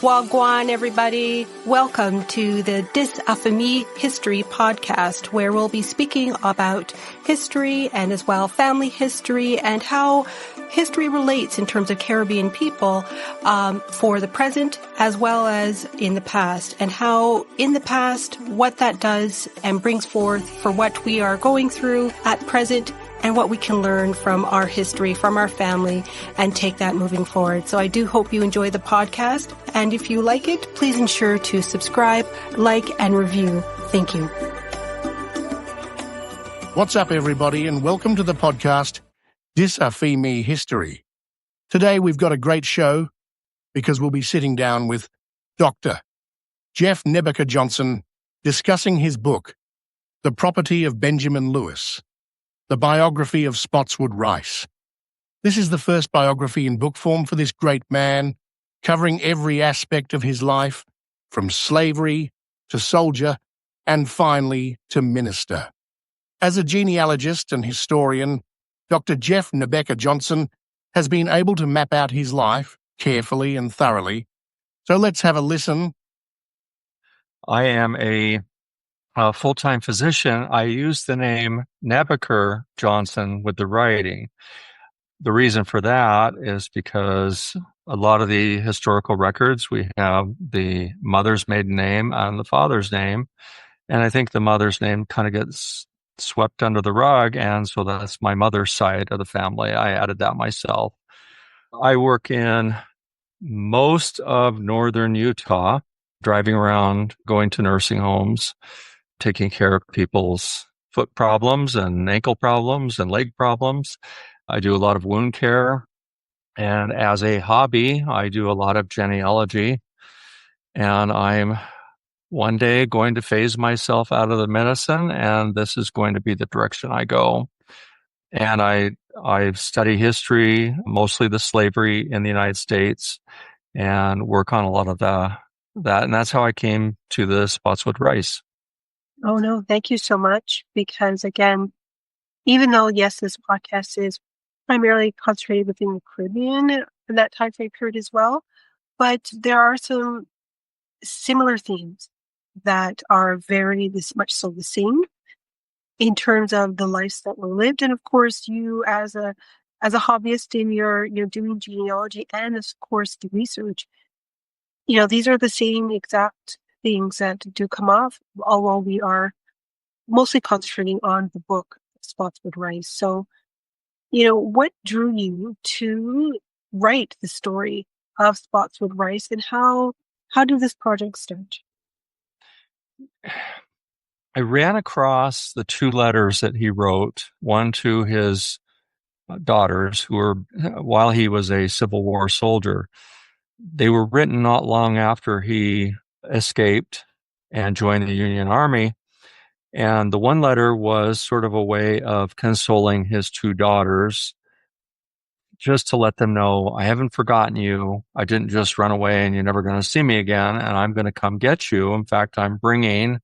Wagwan, everybody. Welcome to the Dis Affamie History podcast, where we'll be speaking about history and as well family history and how history relates in terms of Caribbean people for the present as well as in the past, and how in the past what that does and brings forth for what we are going through at present and what we can learn from our history, from our family, and take that moving forward. So I do hope you enjoy the podcast. And if you like it, please ensure to subscribe, like, and review. Thank you. What's up, everybody, and welcome to the podcast, Dis Affamie History. Today we've got a great show because we'll be sitting down with Dr. Jeff Nebeker Johnson discussing his book, The Property of Benjamin Lewis, the biography of Spottswood Rice. This is the first biography in book form for this great man, covering every aspect of his life, from slavery to soldier, and finally to minister. As a genealogist and historian, Dr. Jeff Nebeker Johnson has been able to map out his life carefully and thoroughly. So let's have a listen. I am a full-time physician. I use the name Nebeker Johnson with the writing. The reason for that is because a lot of the historical records, we have the mother's maiden name and the father's name. And I think the mother's name kind of gets swept under the rug. And so that's my mother's side of the family. I added that myself. I work in most of northern Utah, driving around, going to nursing homes, taking care of people's foot problems and ankle problems and leg problems. I do a lot of wound care. And as a hobby, I do a lot of genealogy. And I'm one day going to phase myself out of the medicine, and this is going to be the direction I go. And I study history, mostly the slavery in the United States, and work on a lot of that. And that's how I came to the Spottswood Rice. Oh, no, thank you so much. Because again, even though, yes, this podcast is primarily concentrated within the Caribbean in that time frame period as well, but there are some similar themes that are very much so the same in terms of the lives that were lived. And of course, you as a hobbyist in your doing genealogy and of course the research, these are the same exact things that do come off, although we are mostly concentrating on the book Spottswood Rice. So, what drew you to write the story of Spottswood Rice, and how did this project start? I ran across the two letters that he wrote, one to his daughters who were, while he was a Civil War soldier. They were written not long after he escaped and joined the Union Army. And the one letter was sort of a way of consoling his two daughters, just to let them know, I haven't forgotten you. I didn't just run away and you're never going to see me again, and I'm going to come get you. In fact, I'm bringing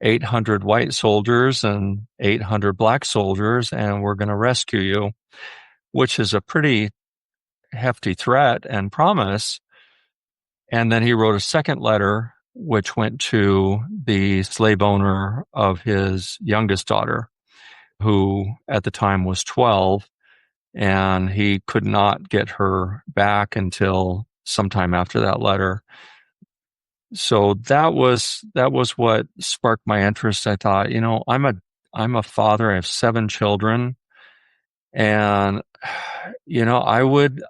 800 white soldiers and 800 black soldiers, and we're going to rescue you, which is a pretty hefty threat and promise. And then he wrote a second letter, which went to the slave owner of his youngest daughter, who at the time was 12, and he could not get her back until sometime after that letter. So that was what sparked my interest. I thought, I'm a father. I have 7 children, and I would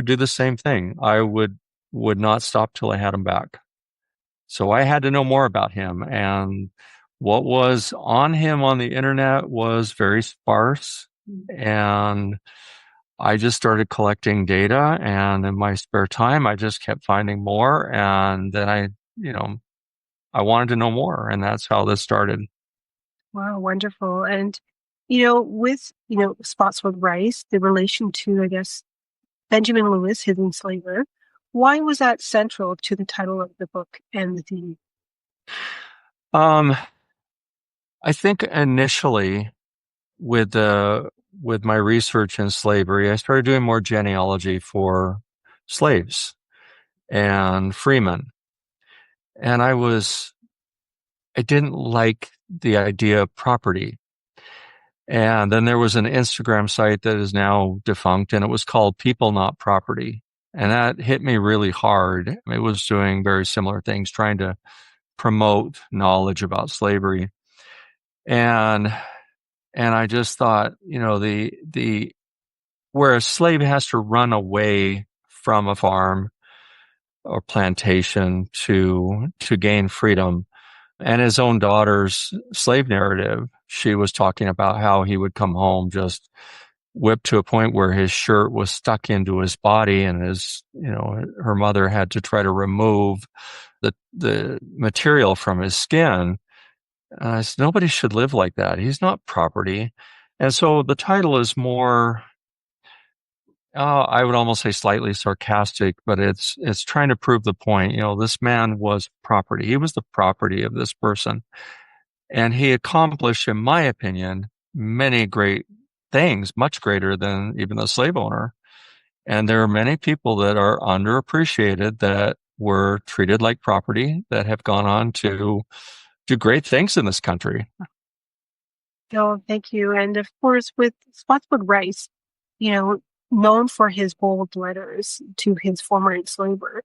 do the same thing. I would not stop till I had him back. So I had to know more about him, and what was on him on the internet was very sparse, and I just started collecting data, and in my spare time, I just kept finding more, and then I wanted to know more, and that's how this started. Wow, wonderful. And, with, Spottswood Rice, the relation to, I guess, Benjamin Lewis, his enslaver, why was that central to the title of the book and the theme? I think initially with my research in slavery, I started doing more genealogy for slaves. and freemen. And I didn't like the idea of property. And then there was an Instagram site that is now defunct, and it was called People Not Property. And that hit me really hard. It was doing very similar things, trying to promote knowledge about slavery. And I just thought, the where a slave has to run away from a farm or plantation to gain freedom. And his own daughter's slave narrative, she was talking about how he would come home just whipped to a point where his shirt was stuck into his body, and her mother had to try to remove the material from his skin. And I said, nobody should live like that. He's not property. And so the title is more, I would almost say slightly sarcastic, but it's trying to prove the point. This man was property. He was the property of this person. And he accomplished, in my opinion, many great things, much greater than even the slave owner. And there are many people that are underappreciated that were treated like property that have gone on to do great things in this country. No, thank you. And of course, with Spottswood Rice, known for his bold letters to his former enslaver,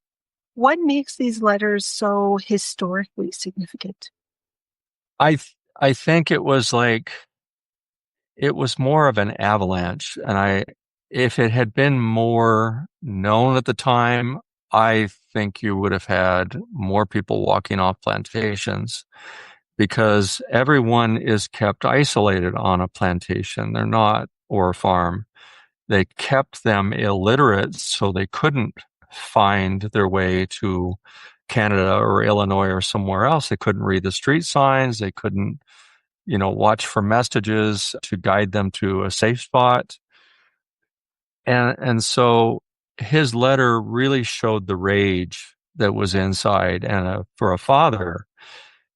what makes these letters so historically significant? I think it was more of an avalanche. And if it had been more known at the time, I think you would have had more people walking off plantations, because everyone is kept isolated on a plantation. They're not, or a farm. They kept them illiterate so they couldn't find their way to Canada or Illinois or somewhere else. They couldn't read the street signs. They couldn't, watch for messages to guide them to a safe spot. And so his letter really showed the rage that was inside. And for a father,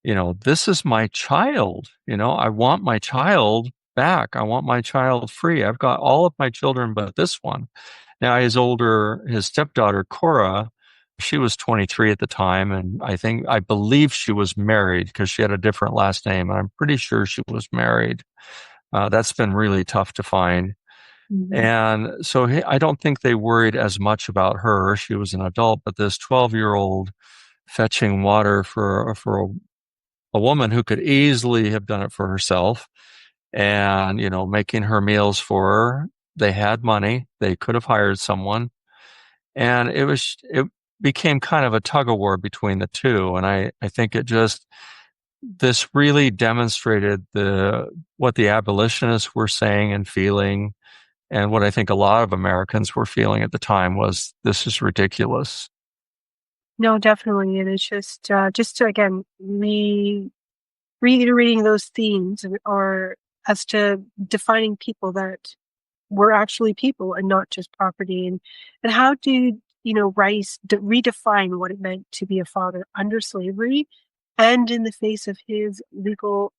this is my child. I want my child back. I want my child free. I've got all of my children but this one. Now, his stepdaughter, Cora, she was 23 at the time. And I believe she was married, because she had a different last name. And I'm pretty sure she was married. That's been really tough to find. Mm-hmm. And so I don't think they worried as much about her. She was an adult, but this 12-year-old fetching water for a woman who could easily have done it for herself, and, making her meals for her. They had money. They could have hired someone. And it became kind of a tug of war between the two. And I think this really demonstrated what the abolitionists were saying and feeling. And what I think a lot of Americans were feeling at the time was, this is ridiculous. No, definitely. And it's just to, again, reiterating those themes, or as to defining people that were actually people and not just property. And how did, Rice redefine what it meant to be a father under slavery and in the face of his legal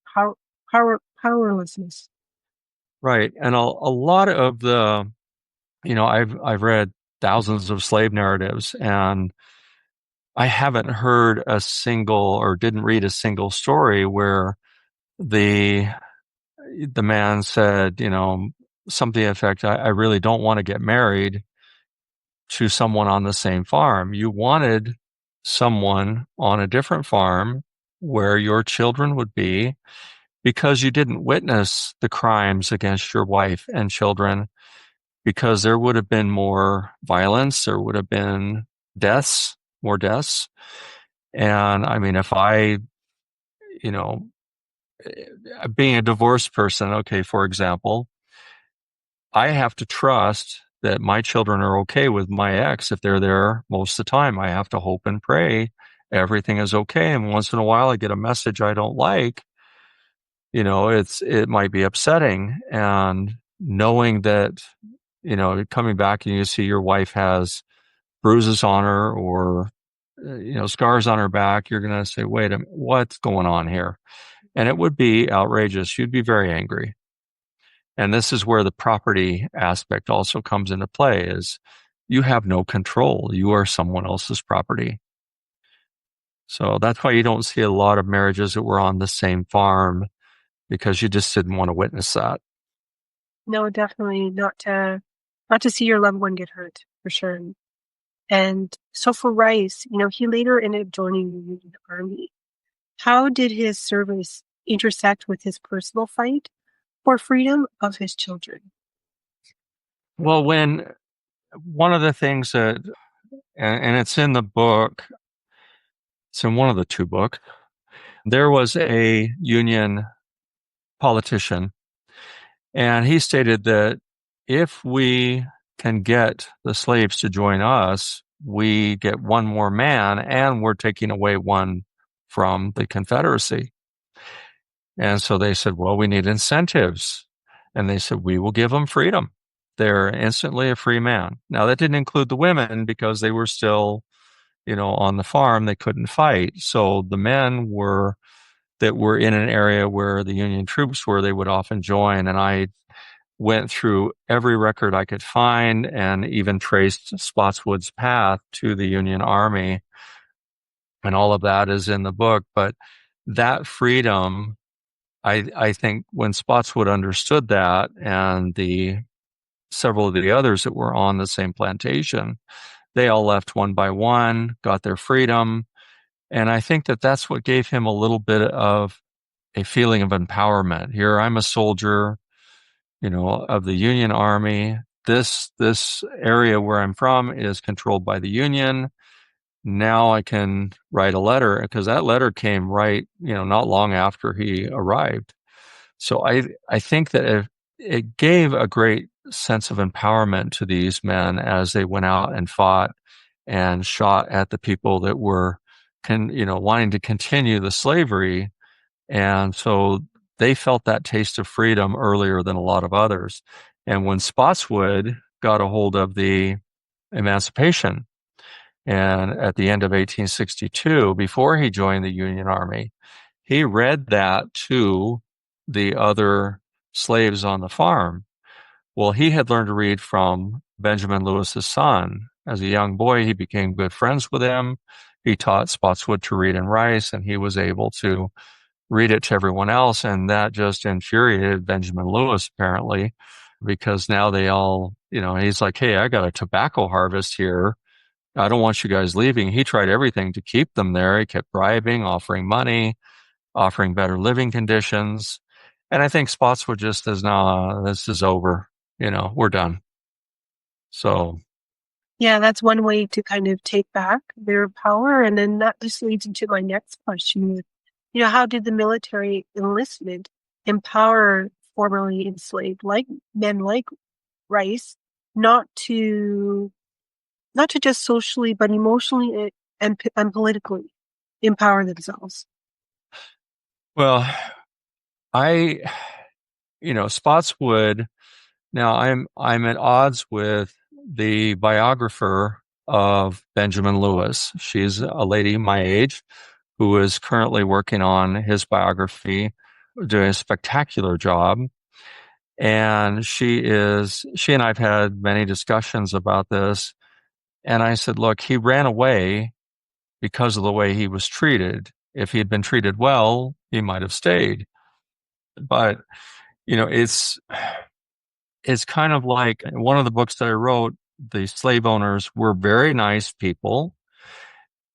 powerlessness? Right. And a lot of I've read thousands of slave narratives, and I haven't heard didn't read a single story where the man said, something to the effect, I really don't want to get married to someone on the same farm. You wanted someone on a different farm where your children would be, because you didn't witness the crimes against your wife and children, because there would have been more violence, there would have been more deaths. And I mean, if you know, being a divorced person, okay, for example, I have to trust that my children are okay with my ex if they're there most of the time. I have to hope and pray everything is okay. And once in a while I get a message I don't like, it might be upsetting. And knowing that, coming back and you see your wife has bruises on her, or, scars on her back, you're going to say, wait a minute, what's going on here? And it would be outrageous. You'd be very angry. And this is where the property aspect also comes into play, is you have no control. You are someone else's property. So that's why you don't see a lot of marriages that were on the same farm, because you just didn't want to witness that. No, definitely not to see your loved one get hurt, for sure. And so for Rice, he later ended up joining the Union Army. How did his service intersect with his personal fight for freedom of his children? Well, when one of the things that, and it's in the book, it's in one of the two books, there was a Union politician, and he stated that if we can get the slaves to join us, we get one more man, and we're taking away one from the Confederacy. And so they said, well, we need incentives. And they said, we will give them freedom. They're instantly a free man. Now, that didn't include the women because they were still, on the farm. They couldn't fight. So the men that were in an area where the Union troops were, they would often join. And I went through every record I could find and even traced Spotswood's path to the Union Army. And all of that is in the book. But that freedom, I think when Spottswood understood that, and several of the others that were on the same plantation, they all left one by one, got their freedom. And I think that that's what gave him a little bit of a feeling of empowerment. Here, I'm a soldier, of the Union Army. This area where I'm from is controlled by the Union. Now I can write a letter, because that letter came right, not long after he arrived. So I think that it gave a great sense of empowerment to these men as they went out and fought and shot at the people that were wanting to continue the slavery. And so they felt that taste of freedom earlier than a lot of others. And when Spotswood got a hold of the Emancipation, and at the end of 1862, before he joined the Union Army, he read that to the other slaves on the farm. Well, he had learned to read from Benjamin Lewis's son. As a young boy, he became good friends with him. He taught Spottswood to read and write, and he was able to read it to everyone else. And that just infuriated Benjamin Lewis, apparently, because now they all, he's like, hey, I got a tobacco harvest here. I don't want you guys leaving. He tried everything to keep them there. He kept bribing, offering money, offering better living conditions. And I think Spotswood just says, no, this is over. We're done. So, Yeah, that's one way to kind of take back their power. And then that just leads into my next question. How did the military enlistment empower formerly enslaved men like Rice not to just socially, but emotionally and politically empower themselves? well, Spotswood, now I'm at odds with the biographer of Benjamin Lewis. She's a lady my age who is currently working on his biography, doing a spectacular job. And she and I've had many discussions about this. And I said, look, he ran away because of the way he was treated. If he had been treated well, he might have stayed. But, it's kind of like one of the books that I wrote, the slave owners were very nice people,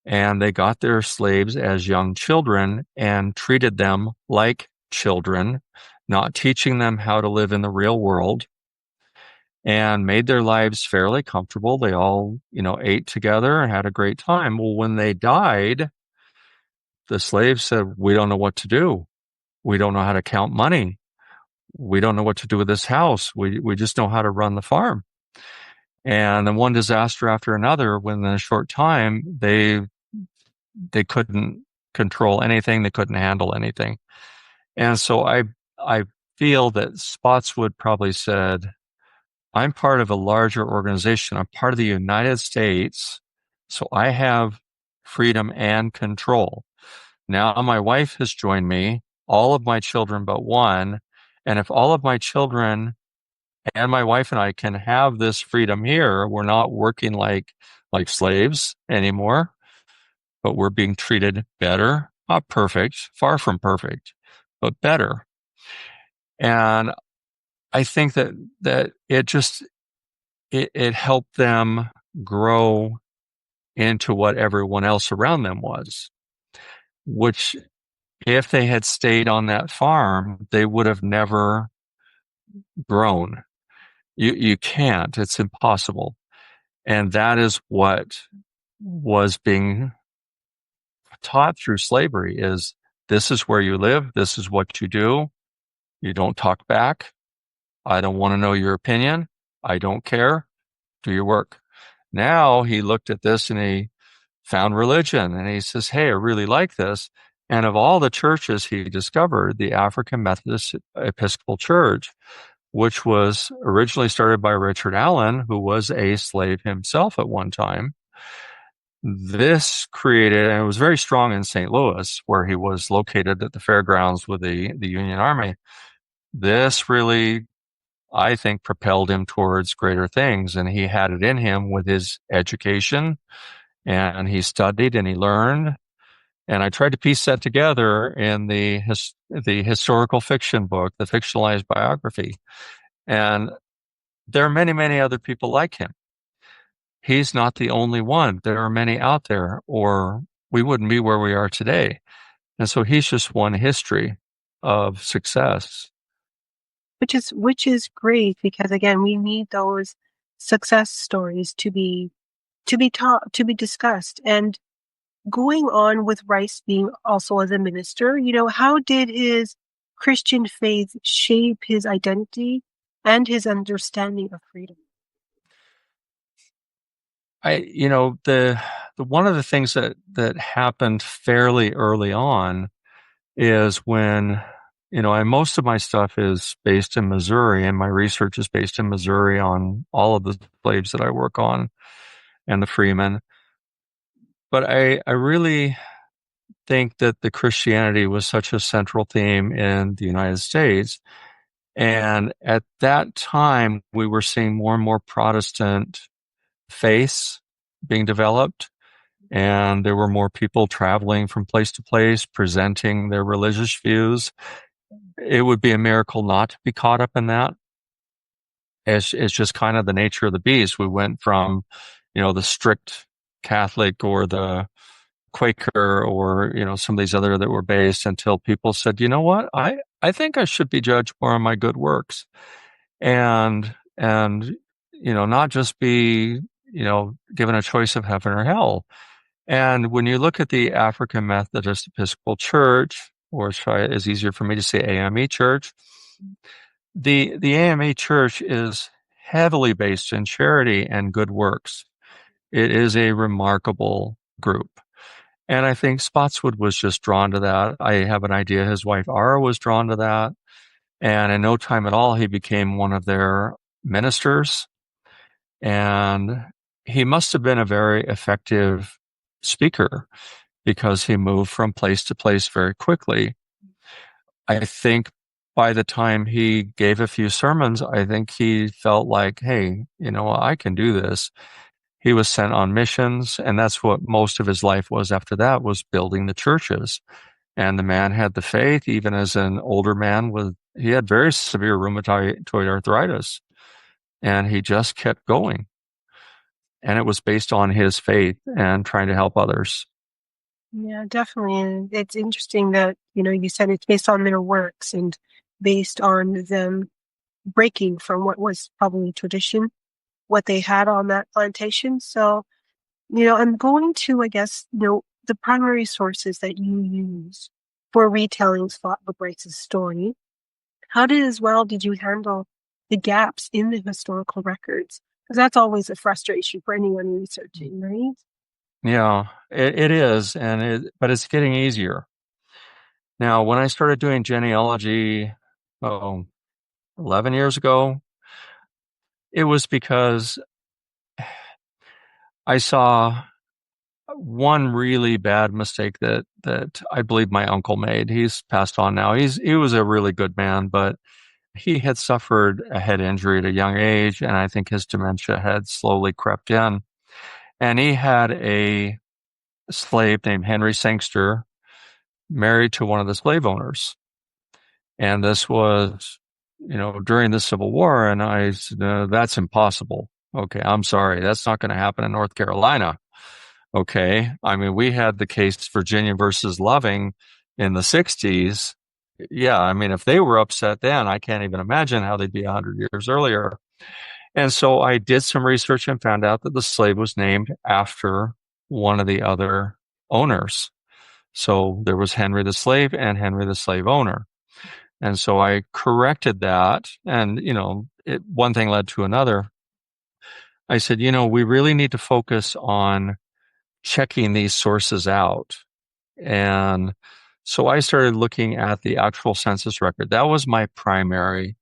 and they got their slaves as young children and treated them like children, not teaching them how to live in the real world, and made their lives fairly comfortable. They all, ate together and had a great time. Well, when they died, the slaves said, we don't know what to do. We don't know how to count money. We don't know what to do with this house. We just know how to run the farm. And then one disaster after another, within a short time, they couldn't control anything. They couldn't handle anything. And so I feel that Spotswood probably said, I'm part of a larger organization. I'm part of the United States. So I have freedom and control. Now my wife has joined me, all of my children but one. And if all of my children and my wife and I can have this freedom here. We're not working like slaves anymore, but we're being treated better. Not perfect, far from perfect, but better. And I think that it helped them grow into what everyone else around them was, which if they had stayed on that farm, they would have never grown. You can't. It's impossible. And that is what was being taught through slavery is this is where you live, this is what you do. You don't talk back. I don't want to know your opinion. I don't care. Do your work. Now he looked at this and he found religion and he says, hey, I really like this. And of all the churches he discovered, the African Methodist Episcopal Church, which was originally started by Richard Allen, who was a slave himself at one time. This created, and it was very strong in St. Louis, where he was located at the fairgrounds with the Union Army. This really, I think, propelled him towards greater things, and he had it in him with his education, and he studied and he learned. And I tried to piece that together in the historical fiction book, the fictionalized biography. And there are many, many other people like him. He's not the only one. There are many out there, or we wouldn't be where we are today. And so he's just one history of success. Which is great because again, we need those success stories to be taught, to be discussed. And going on with Rice being also as a minister, how did his Christian faith shape his identity and his understanding of freedom? The one of the things that happened fairly early on is when, and most of my stuff is based in Missouri, and my research is based in Missouri on all of the slaves that I work on and the freemen. But I really think that the Christianity was such a central theme in the United States. And at that time, we were seeing more and more Protestant faiths being developed. And there were more people traveling from place to place, presenting their religious views. It would be a miracle not to be caught up in that. It's just kind of the nature of the beast. We went from, the strict Catholic or the Quaker or, some of these other that were based until people said, you know what, I think I should be judged more on my good works and, not just be, given a choice of heaven or hell. And when you look at the African Methodist Episcopal Church, or it's easier for me to say AME Church, the AME Church is heavily based in charity and good works. It is a remarkable group. And I think Spottswood was just drawn to that. I have an idea his wife Ara was drawn to that. And in no time at all, he became one of their ministers. And he must have been a very effective speaker because he moved from place to place very quickly. I think by the time he gave a few sermons, I think he felt like, hey, I can do this. He was sent on missions, and that's what most of his life was after that, was building the churches. And the man had the faith, even as an older man he had very severe rheumatoid arthritis, and he just kept going. And it was based on his faith and trying to help others. Yeah, definitely. And it's interesting that, you said it's based on their works and based on them breaking from what was probably tradition, what they had on that plantation. So, I'm going to, I guess, the primary sources that you use for retelling Spottswood Rice's story. How did you handle the gaps in the historical records? Because that's always a frustration for anyone researching, right? Yeah, it is, but it's getting easier. Now, when I started doing genealogy, 11 years ago, it was because I saw one really bad mistake that I believe my uncle made. He's passed on now. He was a really good man, but He had suffered a head injury at a young age, and I think his dementia had slowly crept in. And he had a slave named Henry Sangster married to one of the slave owners. And this was, during the Civil War. And I said, no, that's impossible. Okay, I'm sorry. That's not going to happen in North Carolina. Okay. I mean, we had the case Virginia versus Loving in the 60s. Yeah. I mean, if they were upset then, I can't even imagine how they'd be 100 years earlier. And so I did some research and found out that the slave was named after one of the other owners. So there was Henry the slave and Henry the slave owner. And so I corrected that. And, one thing led to another. I said, we really need to focus on checking these sources out. And so I started looking at the actual census record. That was my primary.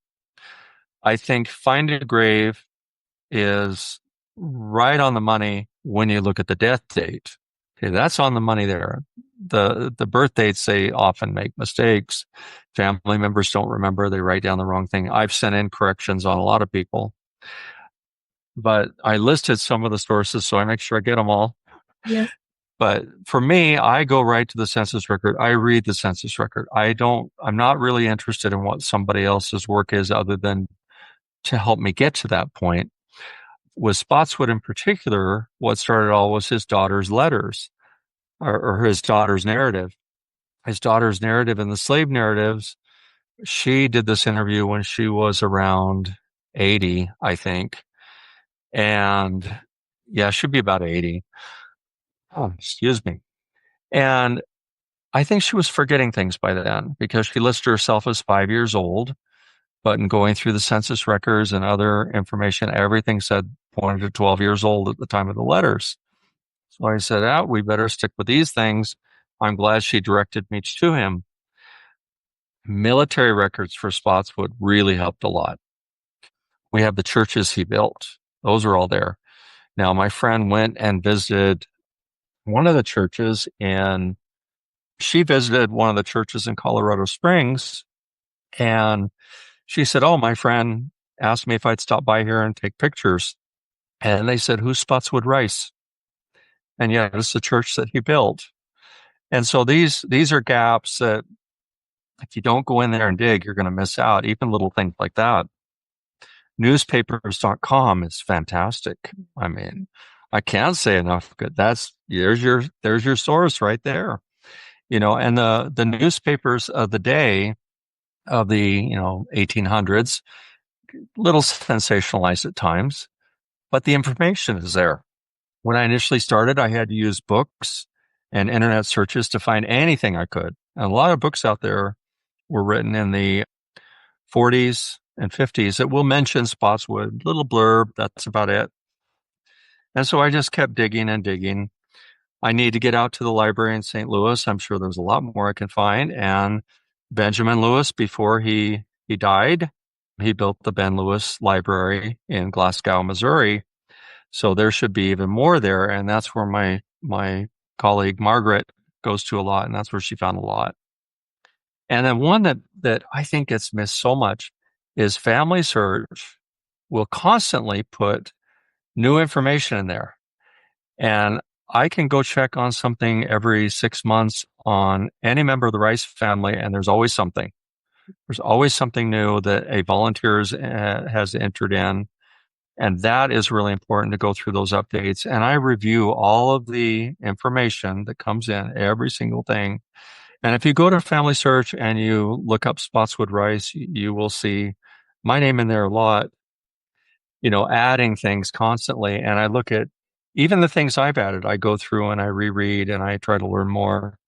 I think Find a Grave is right on the money when you look at the death date. Okay, that's on the money there. The birth dates, they often make mistakes. Family members don't remember. They write down the wrong thing. I've sent in corrections on a lot of people. But I listed some of the sources, so I make sure I get them all. Yes. But for me, I go right to the census record. I read the census record. I'm not really interested in what somebody else's work is other than to help me get to that point. With Spottswood in particular, what started all was his daughter's letters or his daughter's narrative. His daughter's narrative and the slave narratives, she did this interview when she was around 80, I think. And yeah, she'd be about 80. Oh, excuse me. And I think she was forgetting things by then because she listed herself as 5 years old. But in going through the census records and other information, everything said pointed to 12 years old at the time of the letters. So I said, we better stick with these things. I'm glad she directed me to him. Military records for Spottswood really helped a lot. We have the churches he built. Those are all there. Now, my friend went and visited one of the churches, and she visited one of the churches in Colorado Springs, and she said, my friend asked me if I'd stop by here and take pictures. And they said, who's Spottswood Rice? And yeah, it's the church that he built. And so these are gaps that if you don't go in there and dig, you're going to miss out, even little things like that. Newspapers.com is fantastic. I mean, I can't say enough good. There's your source right there. And the newspapers of the day of the, 1800s, little sensationalized at times, but the information is there. When I initially started, I had to use books and internet searches to find anything I could. And a lot of books out there were written in the 40s and 50s that will mention Spottswood, little blurb, that's about it. And so I just kept digging and digging. I need to get out to the library in St. Louis. I'm sure there's a lot more I can find. And Benjamin Lewis, before he died, he built the Ben Lewis Library in Glasgow, Missouri. So there should be even more there. And that's where my colleague Margaret goes to a lot. And that's where she found a lot. And then one that I think gets missed so much is Family Search will constantly put new information in there. And I can go check on something every 6 months on any member of the Rice family, and there's always something. There's always something new that a volunteer has entered in. And that is really important to go through those updates. And I review all of the information that comes in, every single thing. And if you go to Family Search and you look up Spottswood Rice, you will see my name in there a lot, adding things constantly. And I look at even the things I've added, I go through and I reread and I try to learn more.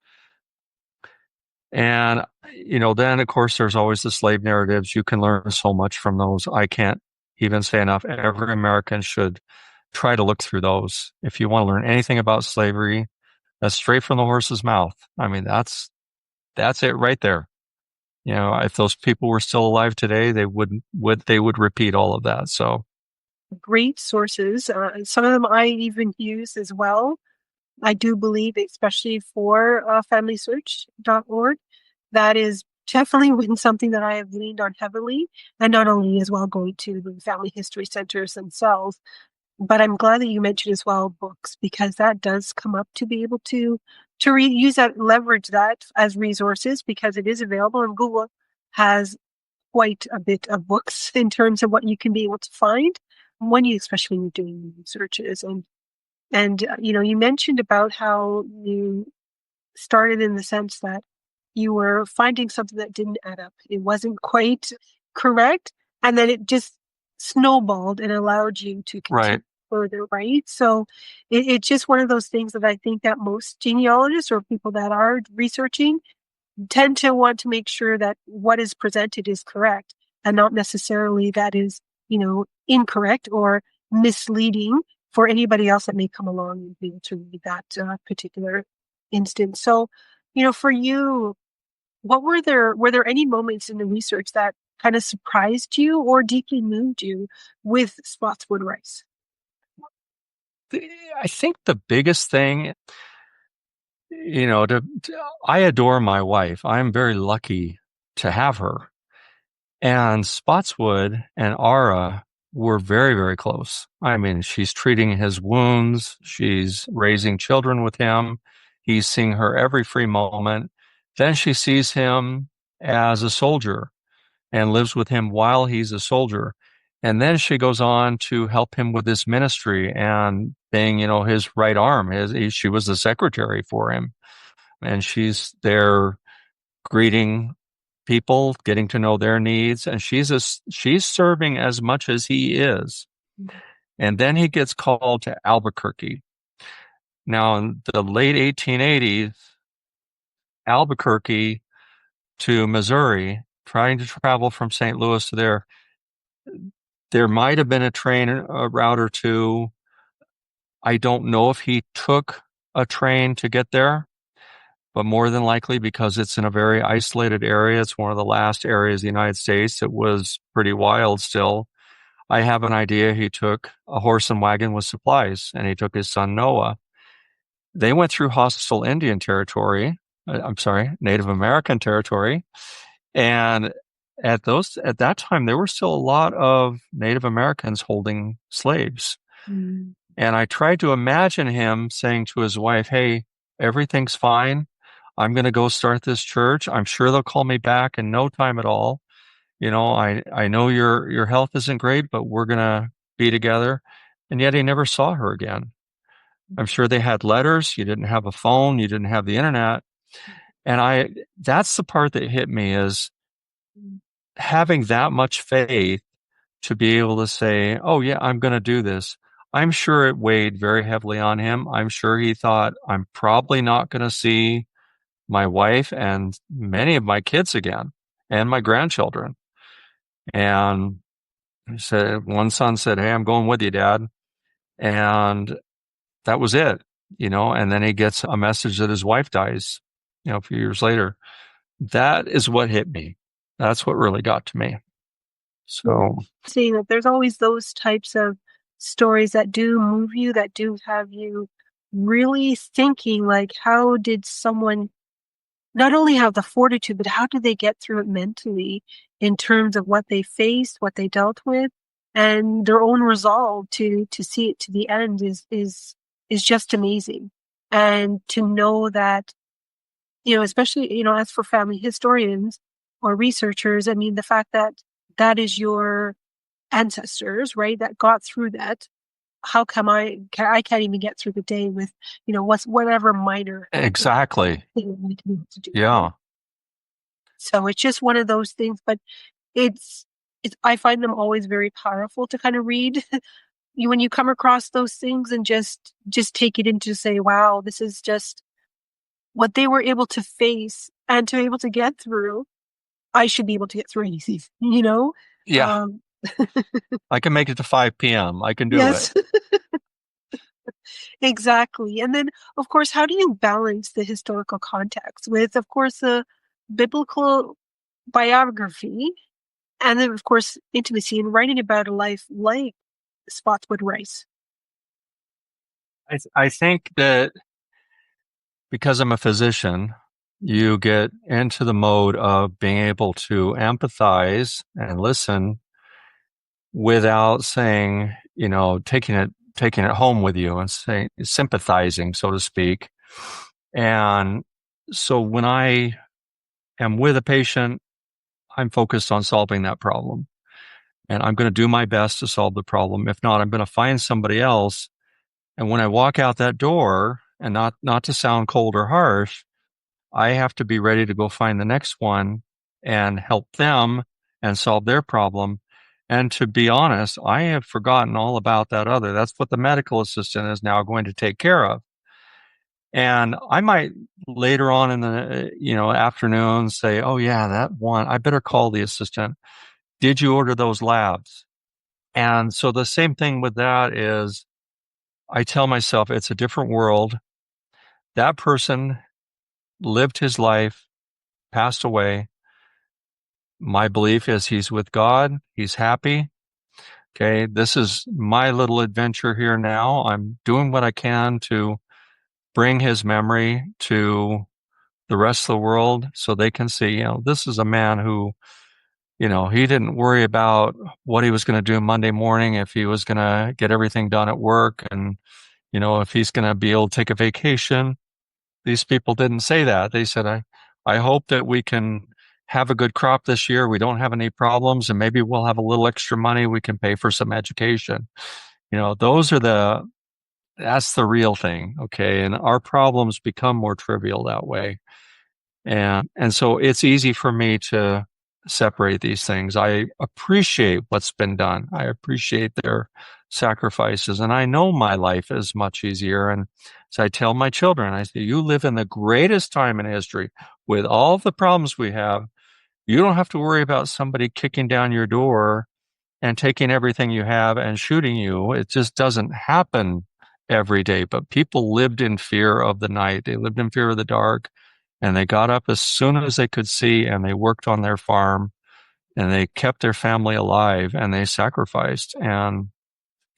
And, then of course there's always the slave narratives. You can learn so much from those. I can't even say enough. Every American should try to look through those. If you want to learn anything about slavery, that's straight from the horse's mouth. I mean, that's it right there. If those people were still alive today, they would repeat all of that. So Great sources. Some of them I even use as well. I do believe, especially for familysearch.org, that is definitely been something that I have leaned on heavily, and not only as well going to the family history centers themselves, but I'm glad that you mentioned as well books, because that does come up to be able to use that, leverage that as resources, because it is available, and Google has quite a bit of books in terms of what you can be able to find when you, especially when you're doing researches. And you mentioned about how you started in the sense that you were finding something that didn't add up. It wasn't quite correct. And then it just snowballed and allowed you to Right. continue further, right? So it's just one of those things that I think that most genealogists or people that are researching tend to want to make sure that what is presented is correct, and not necessarily that is, incorrect or misleading for anybody else that may come along and be able to read that particular instance. So, for you, were there any moments in the research that kind of surprised you or deeply moved you with Spottswood Rice? I think the biggest thing, I adore my wife. I'm very lucky to have her. And Spottswood and Ara were very, very close. I mean, she's treating his wounds. She's raising children with him. He's seeing her every free moment. Then she sees him as a soldier and lives with him while he's a soldier. And then she goes on to help him with his ministry and being, his right arm. She was the secretary for him. And she's there greeting people, getting to know their needs, and she's serving as much as he is. And then he gets called to Albuquerque. Now, in the late 1880s, Albuquerque to Missouri, trying to travel from St. Louis to there might have been a train a route or two. I don't know if he took a train to get there, but more than likely, because it's in a very isolated area, it's one of the last areas of the United States that was pretty wild still. I have an idea he took a horse and wagon with supplies, and he took his son Noah. They went through hostile Indian territory. I'm sorry, Native American territory. And at that time, there were still a lot of Native Americans holding slaves. Mm. And I tried to imagine him saying to his wife, "Hey, everything's fine. I'm going to go start this church. I'm sure they'll call me back in no time at all. I know your health isn't great, but we're going to be together." And yet he never saw her again. I'm sure they had letters. You didn't have a phone. You didn't have the internet. And that's the part that hit me, is having that much faith to be able to say, "Oh yeah, I'm going to do this." I'm sure it weighed very heavily on him. I'm sure he thought, I'm probably not going to see my wife and many of my kids again and my grandchildren. And he said, one son said, "Hey, I'm going with you, Dad." And that was it, and then he gets a message that his wife dies, a few years later. That is what hit me. That's what really got to me. So, Seeing that there's always those types of stories that do move you, that do have you really thinking, like, how did someone not only have the fortitude, but how did they get through it mentally in terms of what they faced, what they dealt with, and their own resolve to see it to the end is just amazing. And to know that, especially, as for family historians or researchers, I mean, the fact that that is your ancestors, right, that got through that. How come I can't even get through the day with, whatever minor exactly. thing we can be able to do, right? Yeah. So it's just one of those things, but it's, I find them always very powerful to kind of read. When you come across those things and just take it into say, wow, this is just what they were able to face and to be able to get through. I should be able to get through anything, Yeah. Um, I can make it to 5 p.m. I can do it. yes, exactly. And then, of course, how do you balance the historical context with, of course, the biblical biography, and then, of course, intimacy and writing about a life like Spottswood Rice? I think that because I'm a physician, you get into the mode of being able to empathize and listen without saying, taking it home with you and saying sympathizing, so to speak. And so when I am with a patient, I'm focused on solving that problem. And I'm going to do my best to solve the problem. If not, I'm going to find somebody else. And when I walk out that door, and not to sound cold or harsh, I have to be ready to go find the next one and help them and solve their problem. And to be honest, I have forgotten all about that other. That's what the medical assistant is now going to take care of. And I might later on in the afternoon say, "Oh yeah, that one. I better call the assistant. Did you order those labs?" And so the same thing with that is I tell myself it's a different world. That person lived his life, passed away. My belief is he's with God. He's happy. Okay. This is my little adventure here now. I'm doing what I can to bring his memory to the rest of the world so they can see, this is a man who, he didn't worry about what he was going to do Monday morning, if he was going to get everything done at work, and, if he's going to be able to take a vacation. These people didn't say that. They said, I hope that we can have a good crop this year. We don't have any problems, and maybe we'll have a little extra money. We can pay for some education. That's the real thing. Okay. And our problems become more trivial that way. And so it's easy for me to separate these things. I appreciate what's been done. I appreciate their sacrifices. And I know my life is much easier. And so I tell my children, I say, you live in the greatest time in history with all the problems we have. You don't have to worry about somebody kicking down your door and taking everything you have and shooting you. It just doesn't happen every day. But people lived in fear of the night. They lived in fear of the dark. And they got up as soon as they could see, and they worked on their farm, and they kept their family alive, and they sacrificed. And,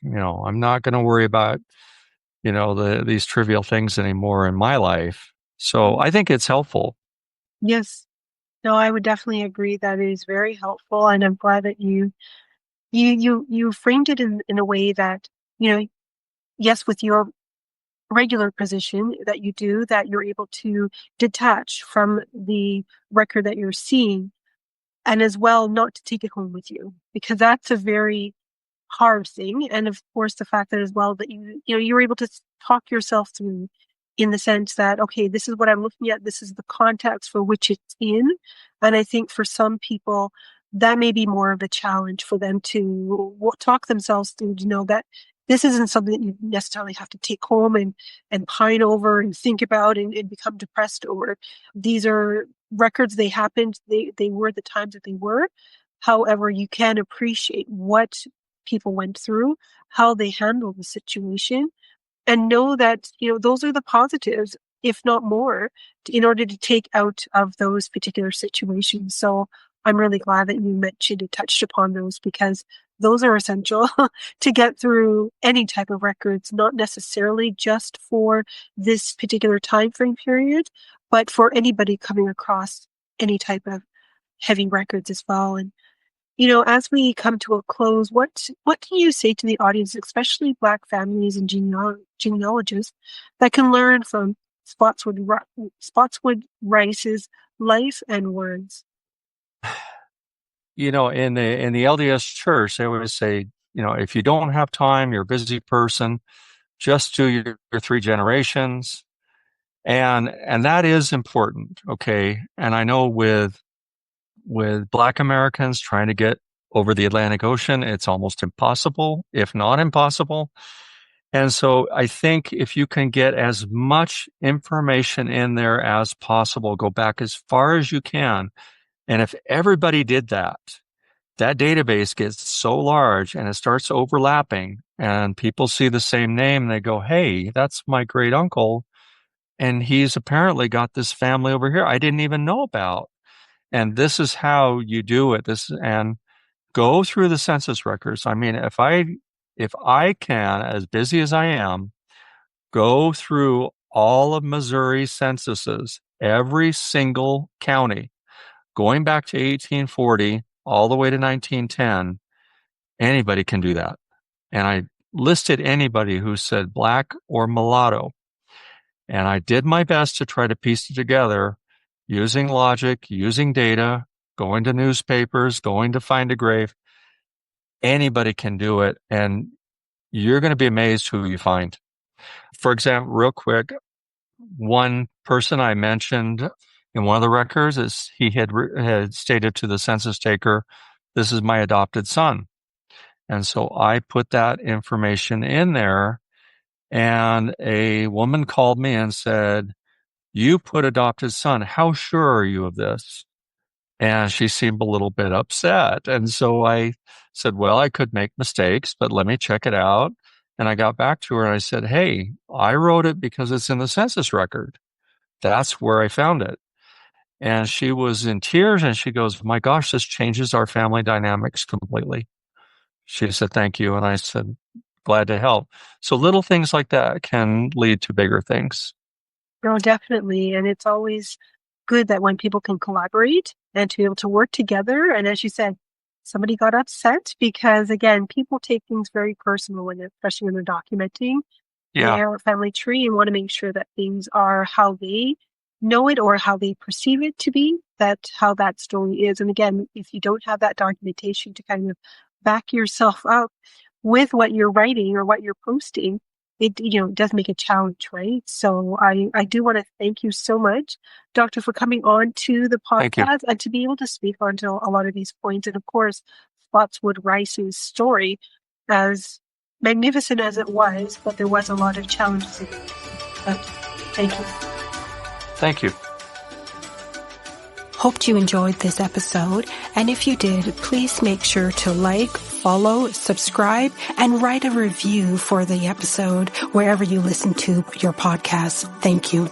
I'm not going to worry about, these trivial things anymore in my life. So I think it's helpful. Yes. No, I would definitely agree that it is very helpful, and I'm glad that you framed it in a way that, yes, with your regular position that you do, that you're able to detach from the record that you're seeing, and as well not to take it home with you, because that's a very hard thing. And of course, the fact that as well that you're able to talk yourself through, in the sense that, okay, this is what I'm looking at. This is the context for which it's in. And I think for some people, that may be more of a challenge for them to talk themselves through, to know that this isn't something that you necessarily have to take home and pine over and think about and become depressed over. These are records. They happened. They were the times that they were. However, you can appreciate what people went through, how they handled the situation, and know that, those are the positives, if not more, in order to take out of those particular situations. So I'm really glad that you mentioned and touched upon those, because those are essential to get through any type of records, not necessarily just for this particular time frame period, but for anybody coming across any type of heavy records as well. And as we come to a close, what can you say to the audience, especially Black families and genealogists, that can learn from Spottswood Rice's life and words? In the LDS church, they always say, if you don't have time, you're a busy person, just do your three generations. And that is important. Okay. And I know with Black Americans trying to get over the Atlantic Ocean, it's almost impossible, if not impossible. And so I think if you can get as much information in there as possible, go back as far as you can. And if everybody did that, that database gets so large and it starts overlapping, and people see the same name and they go, hey, that's my great uncle. And he's apparently got this family over here I didn't even know about. And this is how you do it. And go through the census records. I mean, if I can, as busy as I am, go through all of Missouri censuses every single county, going back to 1840 all the way to 1910. Anybody can do that. And I listed anybody who said black or mulatto. And I did my best to try to piece it together using logic, using data, going to newspapers, going to find a grave. Anybody can do it. And you're going to be amazed who you find. For example, real quick, one person I mentioned in one of the records is he had stated to the census taker, "This is my adopted son." And so I put that information in there, and a woman called me and said, "You put adopted son. How sure are you of this?" And she seemed a little bit upset. And so I said, "Well, I could make mistakes, but let me check it out." And I got back to her and I said, "Hey, I wrote it because it's in the census record. That's where I found it." And she was in tears and she goes, "My gosh, this changes our family dynamics completely." She said, "Thank you." And I said, "Glad to help." So little things like that can lead to bigger things. No, definitely. And it's always good that when people can collaborate and to be able to work together. And as you said, somebody got upset because, again, people take things very personal when they're, especially when they're documenting Yeah. their family tree and want to make sure that things are how they know it or how they perceive it to be, that how that story is. And again, if you don't have that documentation to kind of back yourself up with what you're writing or what you're posting, it does make a challenge, right? So I do want to thank you so much, Doctor, for coming on to the Thank you. podcast and to be able to speak onto a lot of these points. And of course, Spottswood Rice's story, as magnificent as it was, but there was a lot of challenges in it. But thank you. Thank you. Hoped you enjoyed this episode, and if you did, please make sure to like, follow, subscribe, and write a review for the episode wherever you listen to your podcast. Thank you.